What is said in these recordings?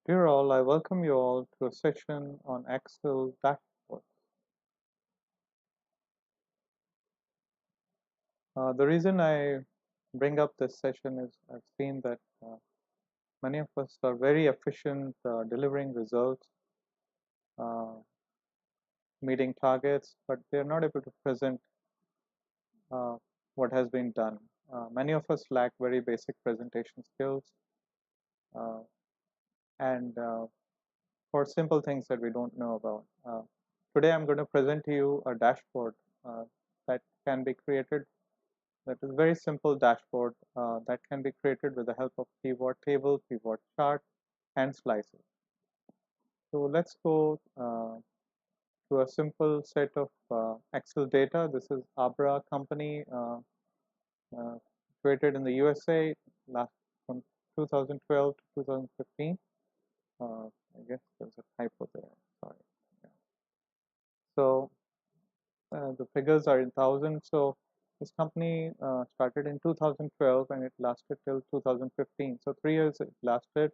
Dear all, I welcome you all to a session on Excel dashboard. The reason I bring up this session is I've seen that many of us are very efficient delivering results, uh, meeting targets, but they're not able to present uh, what has been done. Many of us lack very basic presentation skills uh, and for simple things that we don't know about. Today I'm going to present to you a dashboard that can be created. That is a very simple dashboard that can be created with the help of pivot table, pivot chart, and slices. So let's go to a simple set of Excel data. This is Abra company uh, created in the USA last from 2012 to 2015. I guess there's a typo there. Sorry. Yeah. So the figures are in thousands. So this company started in 2012 and it lasted till 2015. So 3 years it lasted,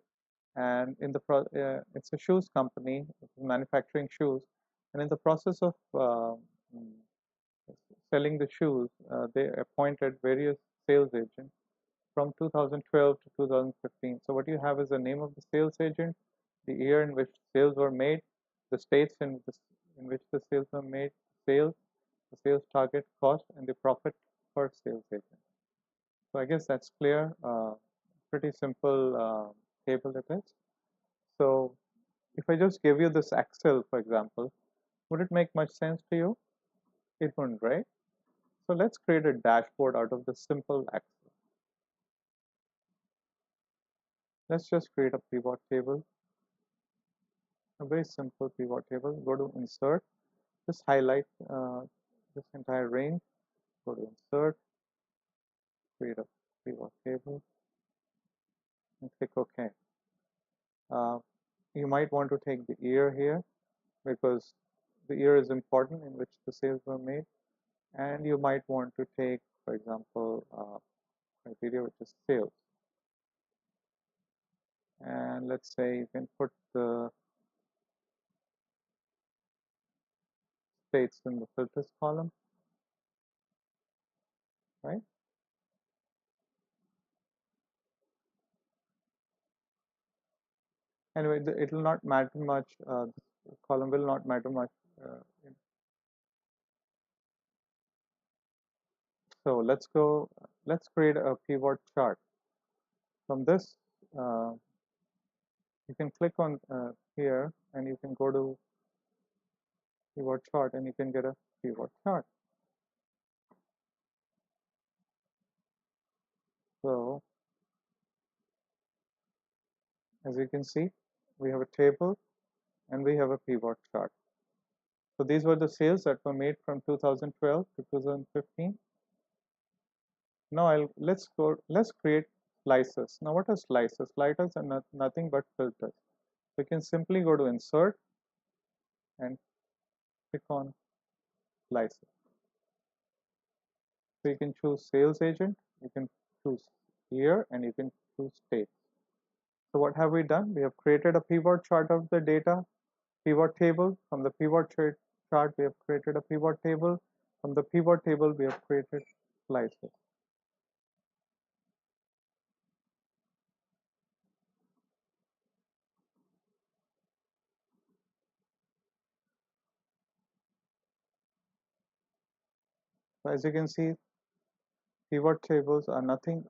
and it's a shoes company, it's manufacturing shoes, and in the process of mm, selling the shoes, they appointed various sales agents from 2012 to 2015. So what you have is the name of the sales agent, the year in which sales were made, the states in which the sales were made, sales, the sales target cost, and the profit per sales agent. So I guess that's clear. Pretty simple table it is. So if I just give you this Excel, for example, would it make much sense to you? It wouldn't, right? So let's create a dashboard out of this simple Excel. Let's just create a pivot table, a very simple pivot table. Go to Insert, just highlight this entire range. Go to Insert, create a pivot table, and click OK. Uh, you might want to take the year here because the year is important in which the sales were made, and you might want to take, for example, criteria which is sales, and let's say you can put the states in the filters column, right? Anyway, it will not matter much. This column will not matter much. Uh, so let's create a pivot chart. From this, uh, you can click on here and you can go to pivot chart and you can get a pivot chart. So as you can see, we have a table and we have a pivot chart. So these were the sales that were made from 2012 to 2015. Now let's create slices. Now what are slices? Slices are nothing but filters. We can simply go to Insert and click on Slices. So you can choose Sales Agent, you can choose Year, and you can choose State. So what have we done? We have created a pivot chart of the data, pivot table. From the pivot chart, we have created a pivot table. From the pivot table, we have created slices. So as you can see, pivot tables are nothing,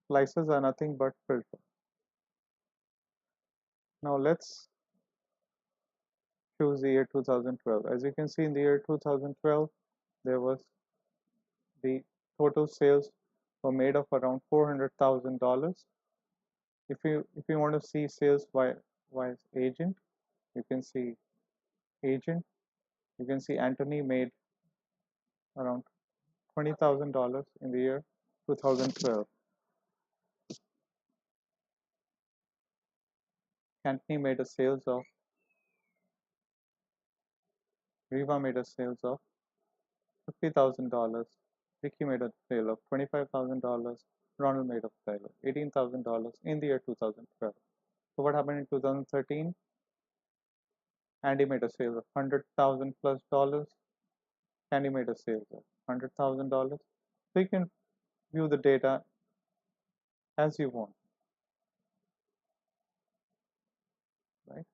slices are nothing but filter. Now let's choose the year 2012. As you can see, in the year 2012, there was the total sales were made of around $400,000. If you want to see sales by agent, you can see agent. You can see Anthony made around $20,000 in the year 2012. Anthony made a sales of Riva made a sales of $50,000. Vicky made a sale of $25,000. Ronald Madoff Taylor, $18,000 in the year 2012. So what happened in 2013? Andy made a sale of $100,000 plus. Candy made a sale of $100,000. So you can view the data as you want, right?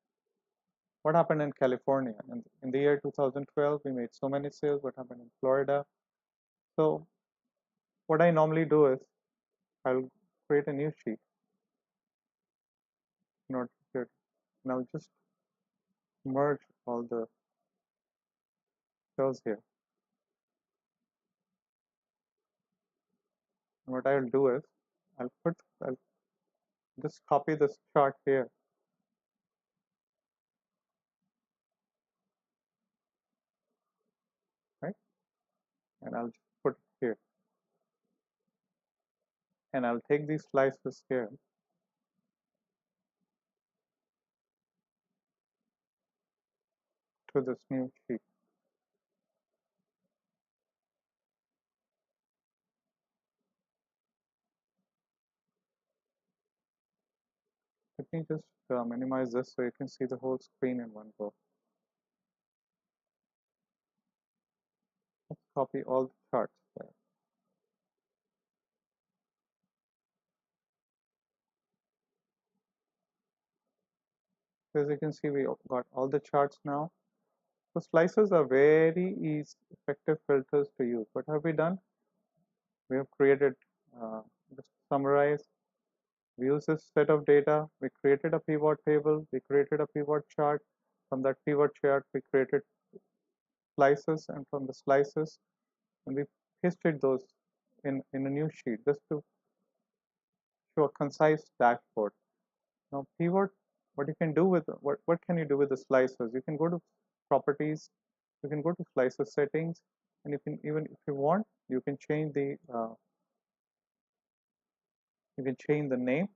What happened in California? In the year 2012, we made so many sales. What happened in Florida? So what I normally do is I'll create a new sheet, not here, and I'll just merge all the cells here. And what I'll do is I'll just copy this chart here, right? And I'll just put it here. And I'll take these slices here to this new sheet. Let me just minimize this so you can see the whole screen in one go. Let's copy all the charts there. So as you can see, we got all the charts now. So slices are very easy, effective filters to use. What have we done? We have created, just to summarize, we use this set of data. We created a pivot table. We created a pivot chart. From that pivot chart, we created slices, and from the slices, and we pasted those in a new sheet just to show a concise dashboard. Now, pivot, what you can do with what can you do with the slices? You can go to properties. You can go to slices settings, and you can, even if you want, you can change the name.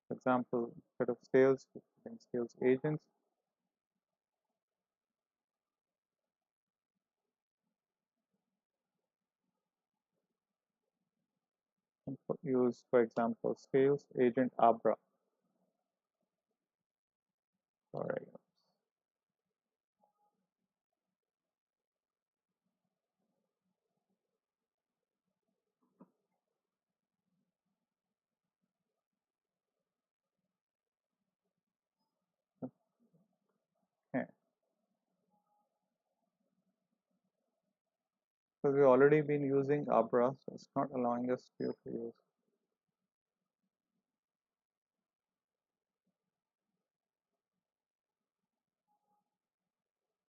For example, instead of sales, you can sales agents. And use, for example, sales agent Abra. All right. Okay. So we've already been using Abra, so it's not allowing us to use.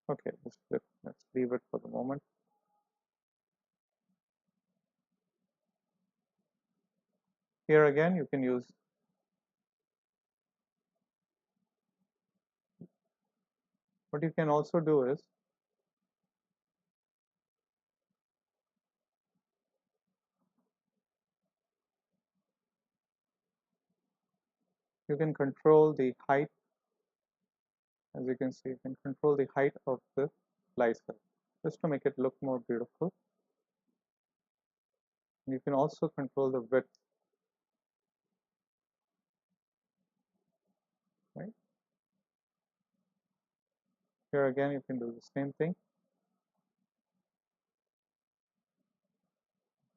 Okay, let's leave it for the moment. Here again, you can use, what you can also do is, you can control the height. As you can see, you can control the height of the slicer just to make it look more beautiful. And you can also control the width, right? Here again, you can do the same thing.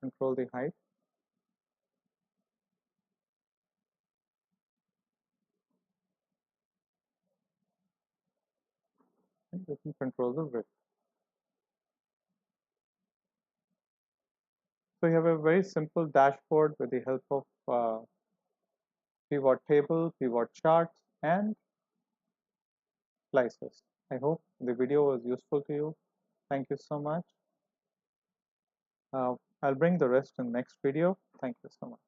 Control the height. And you can control the width. So you have a very simple dashboard with the help of pivot table, pivot charts, and slices. I hope the video was useful to you. Thank you so much. I'll bring the rest in the next video. Thank you so much.